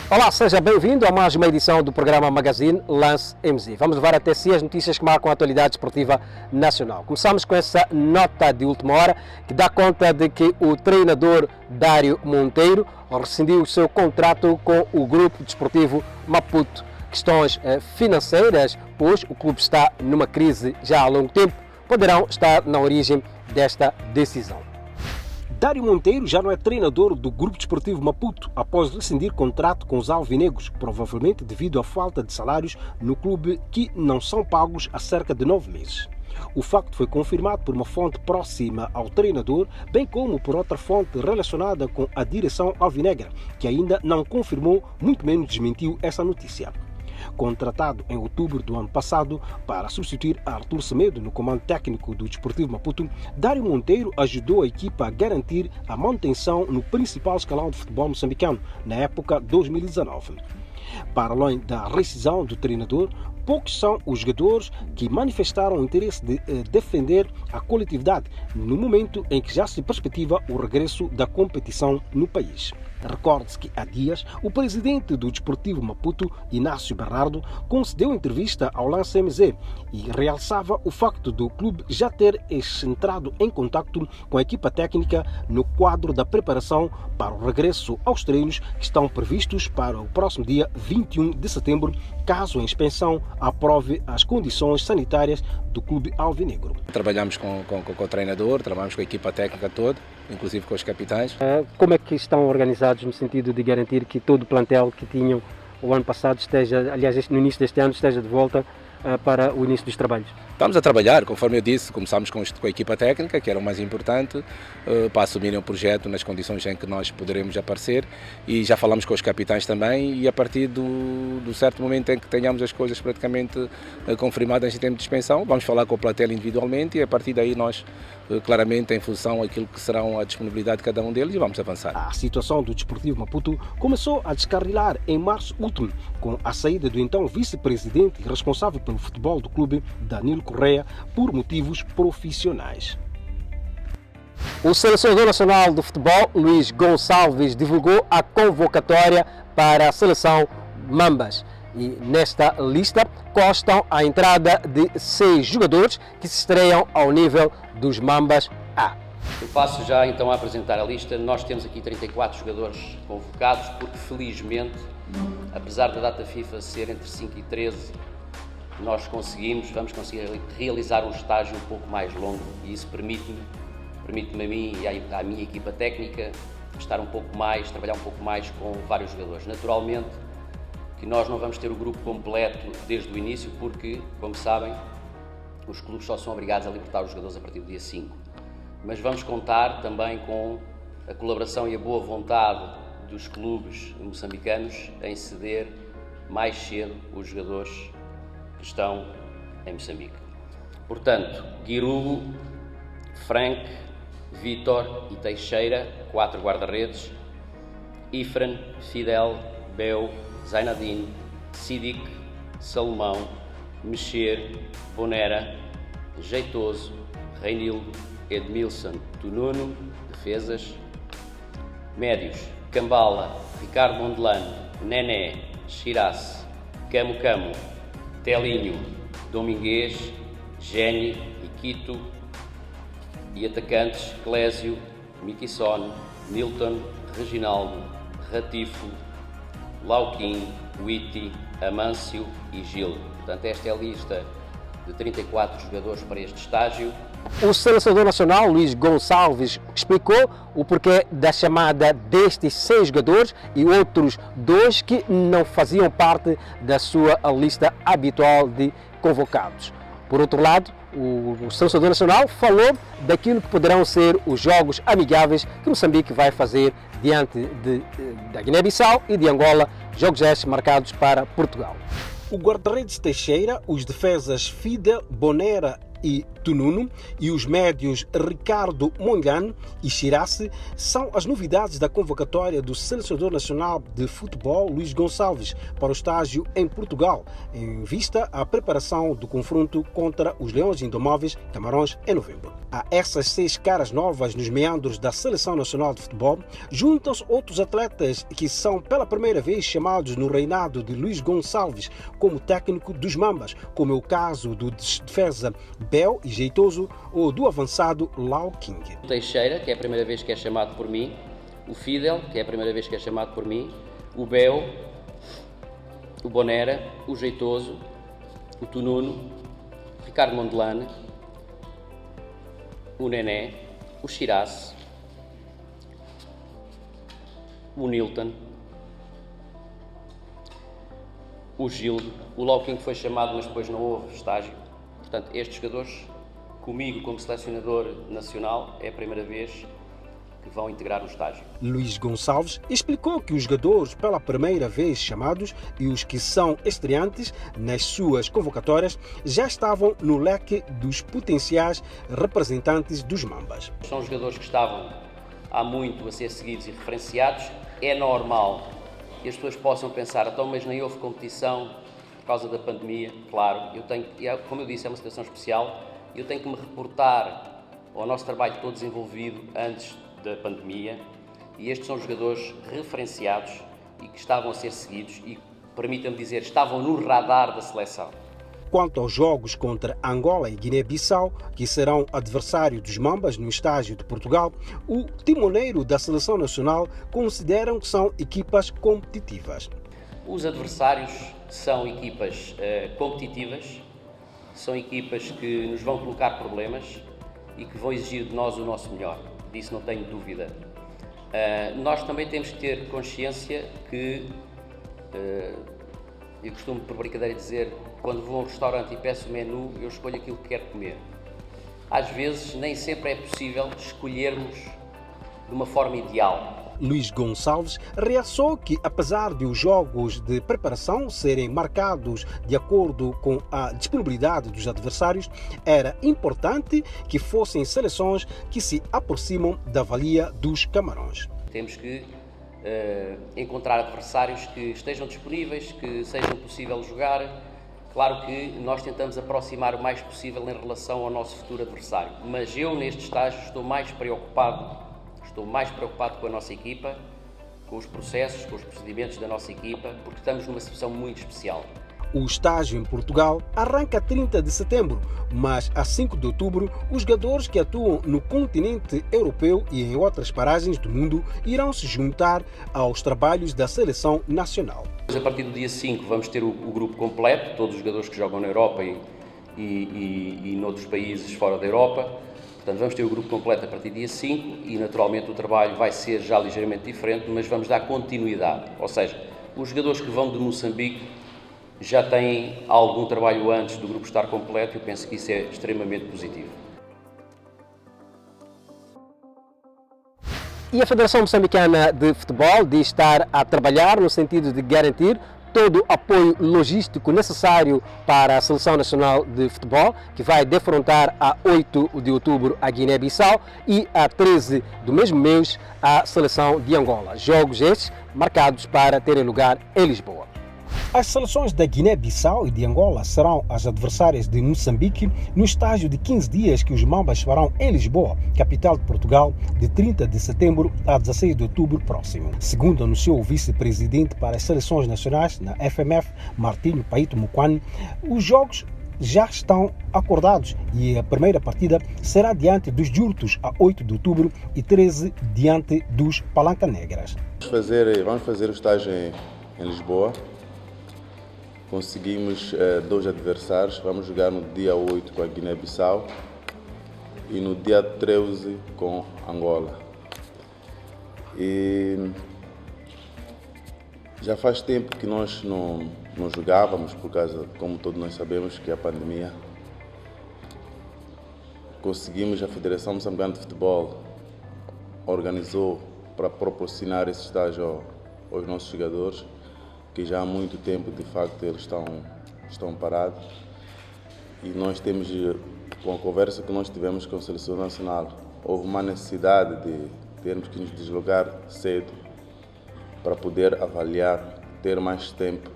Olá, seja bem-vindo a mais uma edição do programa Magazine Lance MZ. Vamos levar até si as notícias que marcam a atualidade esportiva nacional. Começamos com essa nota de última hora que dá conta de que o treinador Dário Monteiro rescindiu o seu contrato com o Grupo Desportivo Maputo. Questões financeiras, pois o clube está numa crise já há longo tempo, poderão estar na origem desta decisão. Dário Monteiro já não é treinador do Grupo Desportivo Maputo após rescindir contrato com os alvinegros, provavelmente devido à falta de salários no clube que não são pagos há cerca de 9 meses. O facto foi confirmado por uma fonte próxima ao treinador, bem como por outra fonte relacionada com a direção alvinegra, que ainda não confirmou, muito menos desmentiu essa notícia. Contratado em outubro do ano passado para substituir Artur Semedo no comando técnico do Desportivo Maputo, Dário Monteiro ajudou a equipa a garantir a manutenção no principal escalão de futebol moçambicano na época 2019. Para além da rescisão do treinador, poucos são os jogadores que manifestaram o interesse de defender a coletividade no momento em que já se perspectiva o regresso da competição no país. Recorde-se que há dias o presidente do Desportivo Maputo, Inácio Bernardo, concedeu entrevista ao Lance MZ e realçava o facto do clube já ter entrado em contacto com a equipa técnica no quadro da preparação para o regresso aos treinos que estão previstos para o próximo dia 21 de setembro, caso a inspeção aprove as condições sanitárias do clube alvinegro. Trabalhamos com o treinador, trabalhamos com a equipa técnica toda, inclusive com os capitães. Como é que estão organizados no sentido de garantir que todo o plantel que tinham o ano passado esteja, aliás, no início deste ano, esteja de volta para o início dos trabalhos? Estamos a trabalhar, conforme eu disse, começámos com a equipa técnica, que era o mais importante, para assumirem o projeto nas condições em que nós poderemos aparecer, e já falamos com os capitães também, e a partir do certo momento em que tenhamos as coisas praticamente confirmadas em termos de suspensão, vamos falar com o plantel individualmente e a partir daí nós, claramente, em função daquilo que serão a disponibilidade de cada um deles, e vamos avançar. A situação do Desportivo Maputo começou a descarrilar em março último, com a saída do então vice-presidente e responsável pelo futebol do clube, Danilo Correia, por motivos profissionais. O selecionador nacional de futebol, Luís Gonçalves, divulgou a convocatória para a seleção Mambas. E nesta lista constam a entrada de 6 jogadores que se estreiam ao nível dos Mambas A. Eu passo já então a apresentar a lista. Nós temos aqui 34 jogadores convocados porque, felizmente, apesar da data FIFA ser entre 5 e 13, nós vamos conseguir realizar um estágio um pouco mais longo e isso permite-me a mim e à minha equipa técnica estar trabalhar um pouco mais com vários jogadores. Naturalmente que nós não vamos ter o grupo completo desde o início porque, como sabem, os clubes só são obrigados a libertar os jogadores a partir do dia 5. Mas vamos contar também com a colaboração e a boa vontade dos clubes moçambicanos em ceder mais cedo os jogadores que estão em Moçambique. Portanto, Guirugo, Frank, Vítor e Teixeira, 4 guarda-redes, Ifran, Fidel, Beu, Zainadine, Sidic, Salomão, Mexer, Bonera, Jeitoso, Reinildo, Edmilson, Tununo, defesas, médios, Cambala, Ricardo Mondelano, Nené, Chirasse, Camu Camu, Telinho, Domingues, Geni, Iquito e atacantes Clésio, Miquisson, Nilton, Reginaldo, Ratifo, Lauquim, Witty, Amâncio e Gil. Portanto, esta é a lista de 34 jogadores para este estágio. O selecionador nacional, Luís Gonçalves, explicou o porquê da chamada destes 6 jogadores e outros 2 que não faziam parte da sua lista habitual de convocados. Por outro lado, o selecionador nacional falou daquilo que poderão ser os jogos amigáveis que Moçambique vai fazer diante da Guiné-Bissau e de Angola, jogos estes marcados para Portugal. O guarda-redes Teixeira, os defesas Fidel, Bonera e Tununu e os médios Ricardo Mongan e Chirasse são as novidades da convocatória do selecionador nacional de futebol Luís Gonçalves para o estágio em Portugal, em vista à preparação do confronto contra os Leões Indomáveis Camarões em novembro. A essas 6 caras novas nos meandros da Seleção Nacional de Futebol juntam-se outros atletas que são pela primeira vez chamados no reinado de Luís Gonçalves como técnico dos Mambas, como é o caso do defesa Bel e Jeitoso ou do avançado Lau King. O Teixeira, que é a primeira vez que é chamado por mim, o Fidel, que é a primeira vez que é chamado por mim, o Bel, o Bonera, o Jeitoso, o Tununo, o Ricardo Mondelane, o Nené, o Chirasse, o Nilton, o Gildo, o Locking foi chamado, mas depois não houve estágio. Portanto, estes jogadores, comigo como selecionador nacional, é a primeira vez que vão integrar o estágio. Luís Gonçalves explicou que os jogadores pela primeira vez chamados e os que são estreantes nas suas convocatórias já estavam no leque dos potenciais representantes dos Mambas. São jogadores que estavam há muito a ser seguidos e referenciados. É normal que as pessoas possam pensar, então, mas nem houve competição por causa da pandemia. Claro, como eu disse, é uma situação especial, eu tenho que me reportar ao nosso trabalho todo desenvolvido antes da pandemia, e estes são jogadores referenciados e que estavam a ser seguidos e, permitam-me dizer, estavam no radar da seleção. Quanto aos jogos contra Angola e Guiné-Bissau, que serão adversário dos Mambas no estágio de Portugal, o timoneiro da Seleção Nacional considera que são equipas competitivas. Os adversários são equipas competitivas, são equipas que nos vão colocar problemas e que vão exigir de nós o nosso melhor, disso não tenho dúvida. Nós também temos que ter consciência que, eu costumo por brincadeira dizer, quando vou a um restaurante e peço o menu, eu escolho aquilo que quero comer. Às vezes nem sempre é possível escolhermos de uma forma ideal. Luís Gonçalves realçou que, apesar de os jogos de preparação serem marcados de acordo com a disponibilidade dos adversários, era importante que fossem seleções que se aproximam da valia dos Camarões. Temos que encontrar adversários que estejam disponíveis, que sejam possível jogar. Claro que nós tentamos aproximar o mais possível em relação ao nosso futuro adversário, mas eu neste estágio estou mais preocupado com a nossa equipa, com os processos, com os procedimentos da nossa equipa, porque estamos numa situação muito especial. O estágio em Portugal arranca 30 de setembro, mas a 5 de outubro, os jogadores que atuam no continente europeu e em outras paragens do mundo irão se juntar aos trabalhos da seleção nacional. A partir do dia 5 vamos ter o grupo completo, todos os jogadores que jogam na Europa e noutros países fora da Europa. Portanto, vamos ter o grupo completo a partir do dia 5 e, naturalmente, o trabalho vai ser já ligeiramente diferente, mas vamos dar continuidade. Ou seja, os jogadores que vão de Moçambique já têm algum trabalho antes do grupo estar completo e eu penso que isso é extremamente positivo. E a Federação Moçambicana de Futebol diz estar a trabalhar no sentido de garantir todo o apoio logístico necessário para a Seleção Nacional de Futebol, que vai defrontar a 8 de outubro a Guiné-Bissau e a 13 do mesmo mês a Seleção de Angola. Jogos estes marcados para terem lugar em Lisboa. As seleções da Guiné-Bissau e de Angola serão as adversárias de Moçambique no estágio de 15 dias que os Mambas farão em Lisboa, capital de Portugal, de 30 de setembro a 16 de outubro próximo. Segundo anunciou o vice-presidente para as seleções nacionais na FMF, Martinho Paito Mukwani, os jogos já estão acordados e a primeira partida será diante dos Jurtos a 8 de outubro e 13 diante dos Palanca Negras. Vamos fazer o estágio em Lisboa. Conseguimos 2 adversários, vamos jogar no dia 8 com a Guiné-Bissau e no dia 13 com Angola. E já faz tempo que nós não jogávamos, por causa, como todos nós sabemos, que a pandemia. Conseguimos, a Federação Moçambicana de Futebol organizou para proporcionar esse estágio aos nossos jogadores, que já há muito tempo, de facto, eles estão parados. E nós temos com a conversa que nós tivemos com a Seleção Nacional, houve uma necessidade de termos que nos deslocar cedo para poder avaliar, ter mais tempo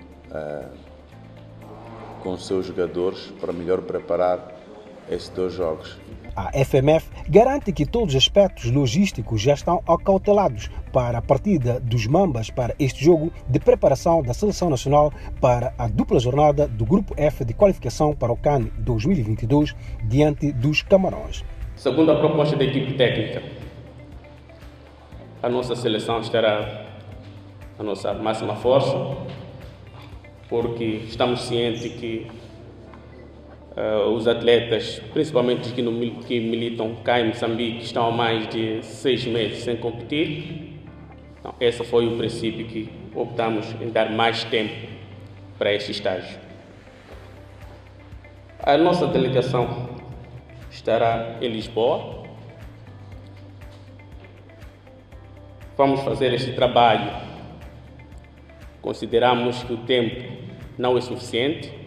com os seus jogadores para melhor preparar estes 2 jogos. A FMF garante que todos os aspectos logísticos já estão acautelados para a partida dos Mambas para este jogo de preparação da Seleção Nacional para a dupla jornada do Grupo F de qualificação para o CAN 2022 diante dos Camarões. Segundo a proposta da equipe técnica, a nossa seleção estará a nossa máxima força, porque estamos cientes que os atletas, principalmente os que militam cá em Moçambique, estão há mais de 6 meses sem competir. Então, esse foi o princípio que optamos em dar mais tempo para este estágio. A nossa delegação estará em Lisboa. Vamos fazer este trabalho. Consideramos que o tempo não é suficiente,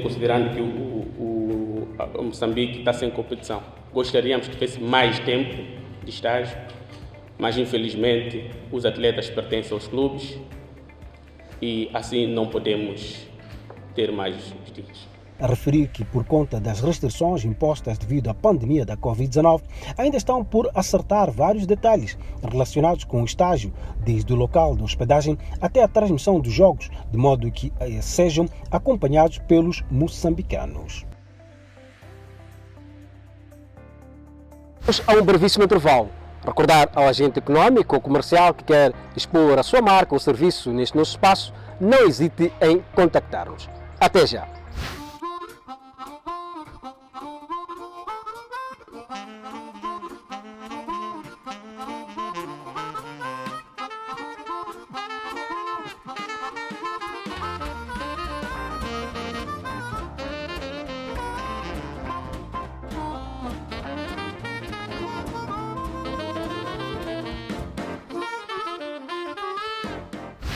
considerando que o Moçambique está sem competição. Gostaríamos que tivesse mais tempo de estágio, mas infelizmente os atletas pertencem aos clubes e assim não podemos ter mais os dias. A referir que, por conta das restrições impostas devido à pandemia da Covid-19, ainda estão por acertar vários detalhes relacionados com o estágio, desde o local de hospedagem até a transmissão dos jogos, de modo que sejam acompanhados pelos moçambicanos. Vamos a um brevíssimo intervalo. Recordar ao agente econômico ou comercial que quer expor a sua marca ou serviço neste nosso espaço, não hesite em contactar-nos. Até já!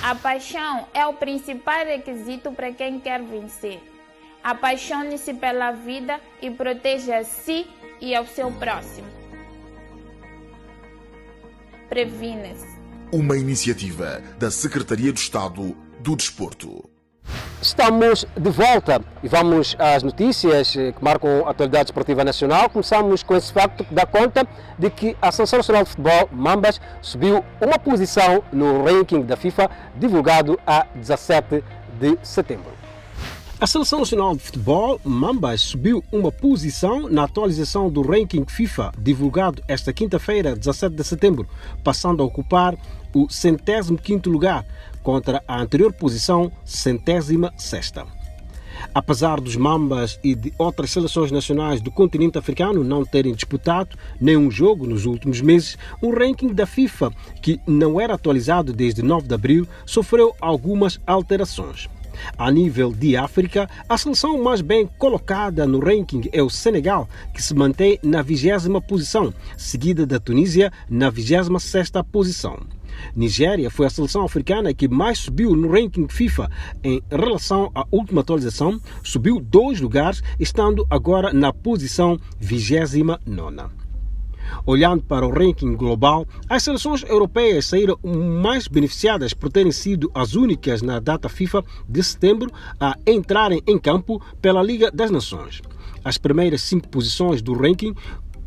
A paixão é o principal requisito para quem quer vencer. Apaixone-se pela vida e proteja a si e ao seu próximo. Previne-se. Uma iniciativa da Secretaria de Estado do Desporto. Estamos de volta e vamos às notícias que marcam a atualidade esportiva nacional. Começamos com esse facto que dá conta de que a Seleção Nacional de Futebol, Mambas, subiu uma posição no ranking da FIFA, divulgado a 17 de setembro. A Seleção Nacional de Futebol, Mambas, subiu uma posição na atualização do ranking FIFA, divulgado esta quinta-feira, 17 de setembro, passando a ocupar o 105º lugar, contra a anterior posição, 106ª. Apesar dos Mambas e de outras seleções nacionais do continente africano não terem disputado nenhum jogo nos últimos meses, o ranking da FIFA, que não era atualizado desde 9 de abril, sofreu algumas alterações. A nível de África, a seleção mais bem colocada no ranking é o Senegal, que se mantém na 20ª posição, seguida da Tunísia na 26ª posição. Nigéria foi a seleção africana que mais subiu no ranking FIFA em relação à última atualização, subiu 2 lugares, estando agora na posição 29ª. Olhando para o ranking global, as seleções europeias saíram mais beneficiadas por terem sido as únicas na data FIFA de setembro a entrarem em campo pela Liga das Nações. As primeiras 5 posições do ranking,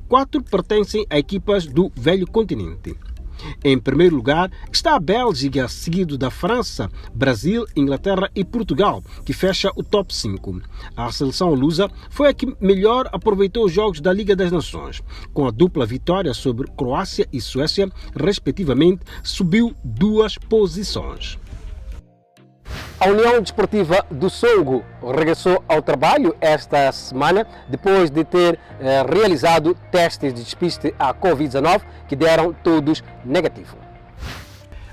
4 pertencem a equipas do velho continente. Em primeiro lugar está a Bélgica, seguido da França, Brasil, Inglaterra e Portugal, que fecha o top 5. A seleção lusa foi a que melhor aproveitou os jogos da Liga das Nações. Com a dupla vitória sobre Croácia e Suécia, respectivamente, subiu 2 posições. A União Desportiva do Songo regressou ao trabalho esta semana, depois de ter realizado testes de despiste à Covid-19 que deram todos negativos.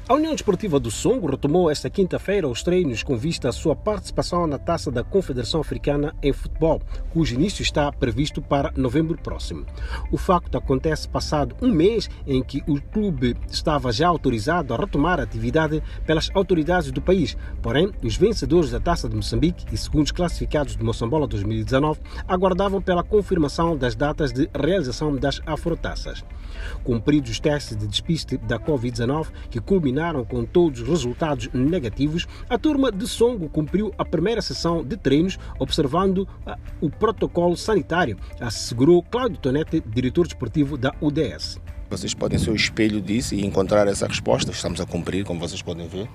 A União Desportiva do Songo retomou esta quinta-feira os treinos com vista à sua participação na Taça da Confederação Africana em Futebol, cujo início está previsto para novembro próximo. O facto acontece passado um mês em que o clube estava já autorizado a retomar a atividade pelas autoridades do país. Porém, os vencedores da Taça de Moçambique e segundos classificados de Moçambola 2019 aguardavam pela confirmação das datas de realização das afrotaças. Cumpridos os testes de despiste da Covid-19, que culminaram com todos os resultados negativos, a turma de Songo cumpriu a primeira sessão de treinos observando o protocolo sanitário, assegurou Cláudio Tonete, diretor desportivo da UDS. Vocês podem ser o espelho disso e encontrar essa resposta. Estamos a cumprir, como vocês podem ver.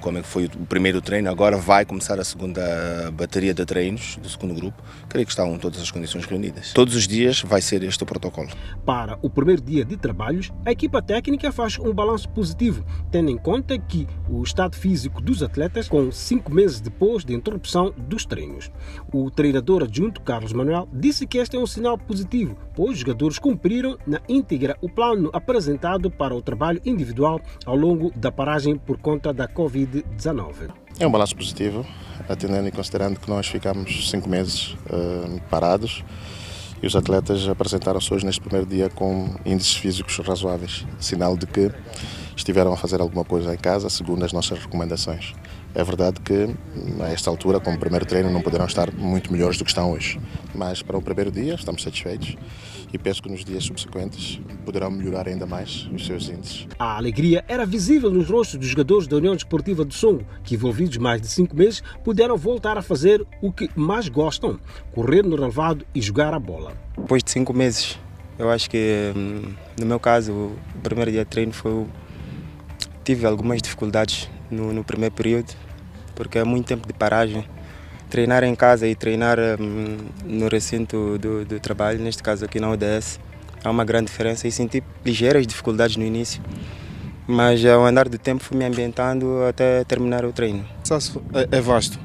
Como é que foi o primeiro treino, agora vai começar a segunda bateria de treinos do segundo grupo. Creio que estão todas as condições reunidas. Todos os dias vai ser este o protocolo. Para o primeiro dia de trabalhos, a equipa técnica faz um balanço positivo, tendo em conta que o estado físico dos atletas, com 5 meses depois da interrupção dos treinos. O treinador adjunto, Carlos Manuel, disse que este é um sinal positivo, pois os jogadores cumpriram na íntegra o plano apresentado para o trabalho individual ao longo da paragem por conta da Covid-19. É um balanço positivo, atendendo e considerando que nós ficamos 5 meses parados e os atletas apresentaram-se hoje neste primeiro dia com índices físicos razoáveis, sinal de que estiveram a fazer alguma coisa em casa, segundo as nossas recomendações. É verdade que, a esta altura, como primeiro treino, não poderão estar muito melhores do que estão hoje. Mas, para o primeiro dia, estamos satisfeitos e penso que nos dias subsequentes poderão melhorar ainda mais os seus índices. A alegria era visível nos rostos dos jogadores da União Desportiva do Songo, que, envolvidos mais de 5 meses, puderam voltar a fazer o que mais gostam, correr no relvado e jogar a bola. Depois de 5 meses, eu acho que, no meu caso, o primeiro dia de treino tive algumas dificuldades no primeiro período, porque é muito tempo de paragem. Treinar em casa e treinar no recinto do trabalho, neste caso aqui na UDS, há uma grande diferença e senti ligeiras dificuldades no início, mas ao andar do tempo fui me ambientando até terminar o treino. É vasto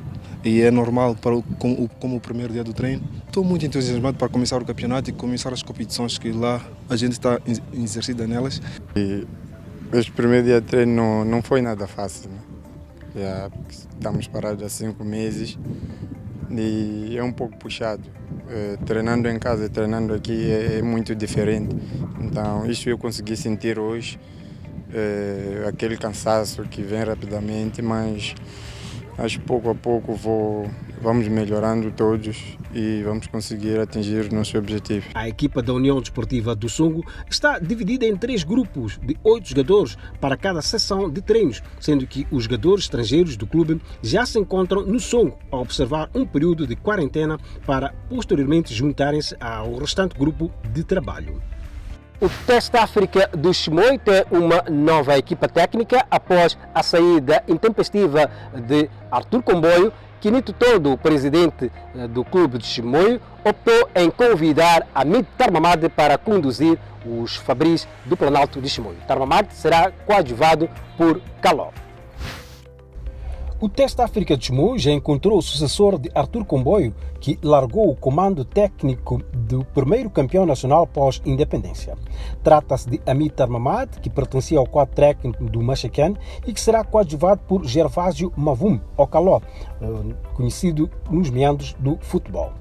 e é normal como o primeiro dia do treino. Estou muito entusiasmado para começar o campeonato e começar as competições que lá a gente está exercida nelas. Este primeiro dia de treino não foi nada fácil, né? Já estamos parados há 5 meses e é um pouco puxado. Treinando em casa e treinando aqui é muito diferente. Então, isso eu consegui sentir hoje, aquele cansaço que vem rapidamente, mas acho que pouco a pouco vamos melhorando todos e vamos conseguir atingir o nosso objetivo. A equipa da União Desportiva do Songo está dividida em 3 grupos de 8 jogadores para cada sessão de treinos, sendo que os jogadores estrangeiros do clube já se encontram no Songo a observar um período de quarentena para posteriormente juntarem-se ao restante grupo de trabalho. O Teste África do Chimoio tem uma nova equipa técnica após a saída intempestiva de Arthur Comboio. Quinito Todo, o presidente do clube de Chimoio, optou em convidar Hamid Tarmamad para conduzir os Fabris do Planalto de Chimoio. Tarmamad será coadjuvado por Caló. O Teste África de Chimoio já encontrou o sucessor de Arthur Comboio, que largou o comando técnico do primeiro campeão nacional pós-independência. Trata-se de Hamid Tarmamad, que pertencia ao quadro técnico do Machacan e que será coadjuvado por Gervásio Mavum, ou Caló, conhecido nos meandros do futebol.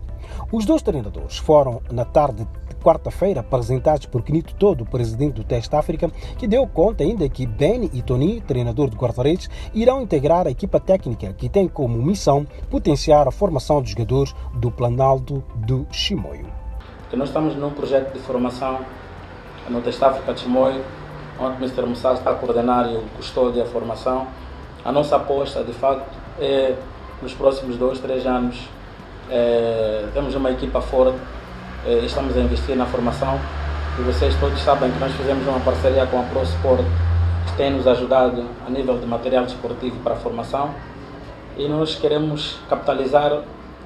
Os 2 treinadores foram, na tarde de quarta-feira, apresentados por Quinito Todo, presidente do Teste África, que deu conta ainda que Beni e Tony, treinador de guarda-redes, irão integrar a equipa técnica, que tem como missão potenciar a formação dos jogadores do Planalto do Chimoio. Nós estamos num projeto de formação no Teste África de Chimoio, onde o Mr. Moussa está a coordenar e o custódio da formação. A nossa aposta, de facto, é nos próximos 2-3 anos temos uma equipa forte, estamos a investir na formação e vocês todos sabem que nós fizemos uma parceria com a ProSport, que tem nos ajudado a nível de material desportivo para a formação, e nós queremos capitalizar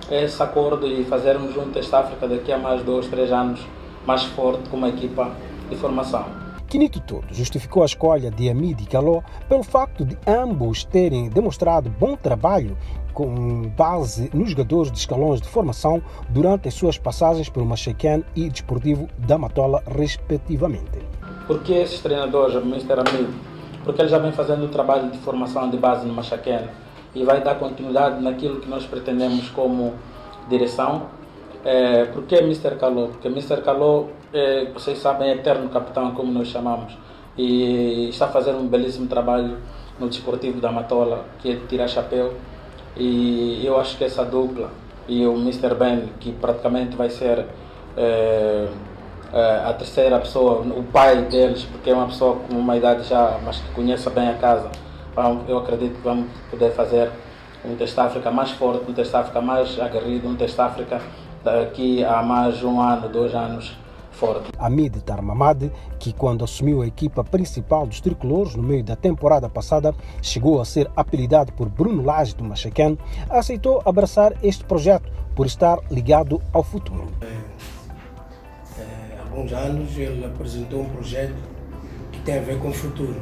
esse acordo e fazermos um Teste África daqui a mais 2-3 anos mais forte com uma equipa de formação. Quinito Todo justificou a escolha de Hamid e Caló pelo facto de ambos terem demonstrado bom trabalho com base nos jogadores de escalões de formação durante as suas passagens pelo Machacan e Desportivo da Matola, respectivamente. Porque esses treinadores, o Mr. Hamid porque ele já vem fazendo o trabalho de formação de base no Machaquena e vai dar continuidade naquilo que nós pretendemos como direção. Por que Mr. Caló? Porque Mr. Caló, vocês sabem, é eterno capitão, como nós chamamos, e está fazendo um belíssimo trabalho no Desportivo da Matola, que é de tirar chapéu, e eu acho que essa dupla e o Mr. Ben, que praticamente vai ser a terceira pessoa, o pai deles, porque é uma pessoa com uma idade já, mas que conhece bem a casa, eu acredito que vamos poder fazer um Test África mais forte, um Test África mais aguerrido, um Test África daqui a mais 1 ano, 2 anos forte. Hamid Tarmamad, que quando assumiu a equipa principal dos tricolores no meio da temporada passada, chegou a ser apelidado por Bruno Lage do Machaquén, aceitou abraçar este projeto por estar ligado ao futuro. Há alguns anos ele apresentou um projeto que tem a ver com o futuro.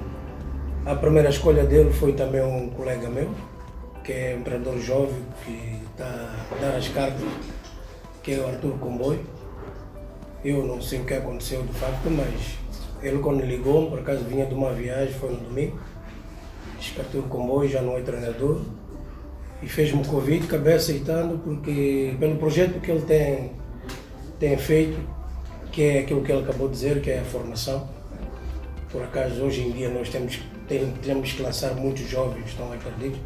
A primeira escolha dele foi também um colega meu, que é um empreendedor jovem que está a dar as cartas, que é o Arthur Comboio. Eu não sei o que aconteceu de facto, mas ele quando ligou, por acaso vinha de uma viagem, foi no domingo, disse que Arthur Comboio já não é treinador, e fez-me um convite, acabei aceitando, porque pelo projeto que ele tem feito, que é aquilo que ele acabou de dizer, que é a formação. Por acaso hoje em dia nós temos que lançar muitos jovens que estão aí perdidos.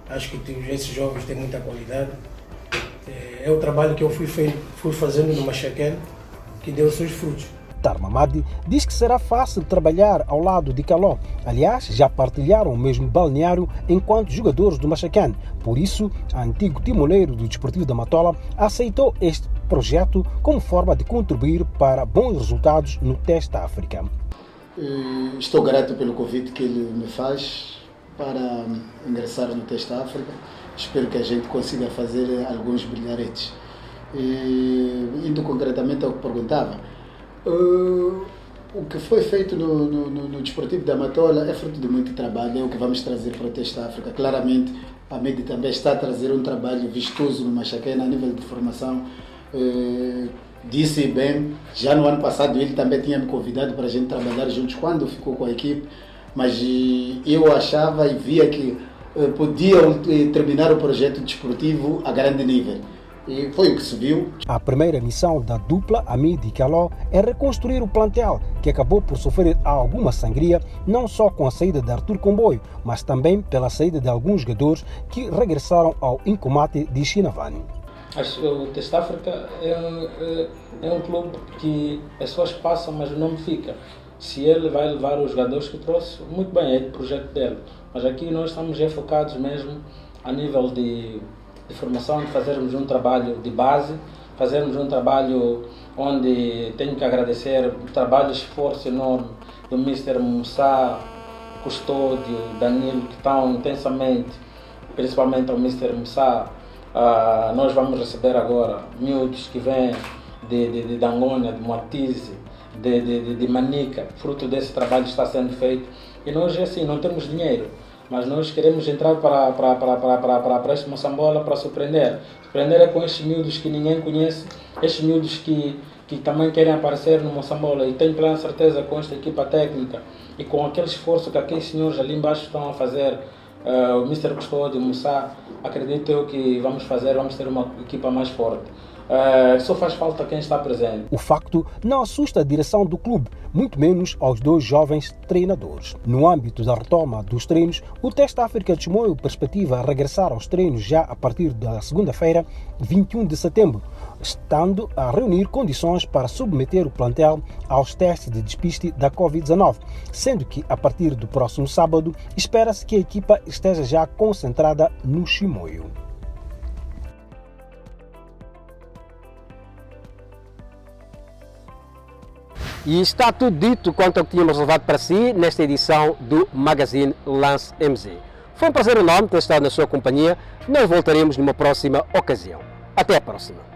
Acho que esses jovens têm muita qualidade. É o trabalho que eu fui fazendo no Machaquén que deu seus frutos. Tarmamad diz que será fácil trabalhar ao lado de Caló. Aliás, já partilharam o mesmo balneário enquanto jogadores do Machaquén. Por isso, o antigo timoneiro do Desportivo da Matola aceitou este projeto como forma de contribuir para bons resultados no Test África. Estou grato pelo convite que ele me faz para ingressar no Test África. Espero que a gente consiga fazer alguns brilharetes. Indo concretamente ao que perguntava, o que foi feito no Desportivo da Matola é fruto de muito trabalho, é o que vamos trazer para o Test África. Claramente, a MED também está a trazer um trabalho vistoso no Machaquén a nível de formação. Disse bem, já no ano passado ele também tinha me convidado para a gente trabalhar juntos quando ficou com a equipe, mas eu achava e via que podiam terminar o projeto desportivo a grande nível. E foi o que se viu. A primeira missão da dupla Hamid e Caló é reconstruir o plantel, que acabou por sofrer alguma sangria, não só com a saída de Arthur Comboio, mas também pela saída de alguns jogadores que regressaram ao Incomate de Chinavani. O Test África é um clube que as pessoas passam, mas o nome fica. Se ele vai levar os jogadores que trouxe, muito bem, é do projeto dele. Mas aqui nós estamos já focados mesmo a nível de formação, de fazermos um trabalho de base, fazermos um trabalho onde tenho que agradecer o trabalho e esforço enorme do Mr. Moussa, Custódio, Danilo, que estão intensamente, principalmente ao Mr. Moussa. Nós vamos receber agora miúdos que vêm de Dangona, de Moatize, de Manica, fruto desse trabalho que está sendo feito. E nós, assim, não temos dinheiro, mas nós queremos entrar para este Moçambola para surpreender. Surpreender é com estes miúdos que ninguém conhece, estes miúdos que também querem aparecer no Moçambola, e tenho plena certeza com esta equipa técnica e com aquele esforço que aqueles senhores ali embaixo estão a fazer, o Mr. Custódio, Moussa, acredito eu que vamos ter uma equipa mais forte. Só faz falta quem está presente. O facto não assusta a direção do clube, muito menos aos dois jovens treinadores. No âmbito da retoma dos treinos, o Test África de Chimoio perspectiva regressar aos treinos já a partir da segunda-feira, 21 de setembro, estando a reunir condições para submeter o plantel aos testes de despiste da Covid-19, sendo que a partir do próximo sábado espera-se que a equipa esteja já concentrada no Chimoio. E está tudo dito quanto ao que tínhamos levado para si nesta edição do Magazine Lance MZ. Foi um prazer enorme ter estado na sua companhia. Nós voltaremos numa próxima ocasião. Até a próxima.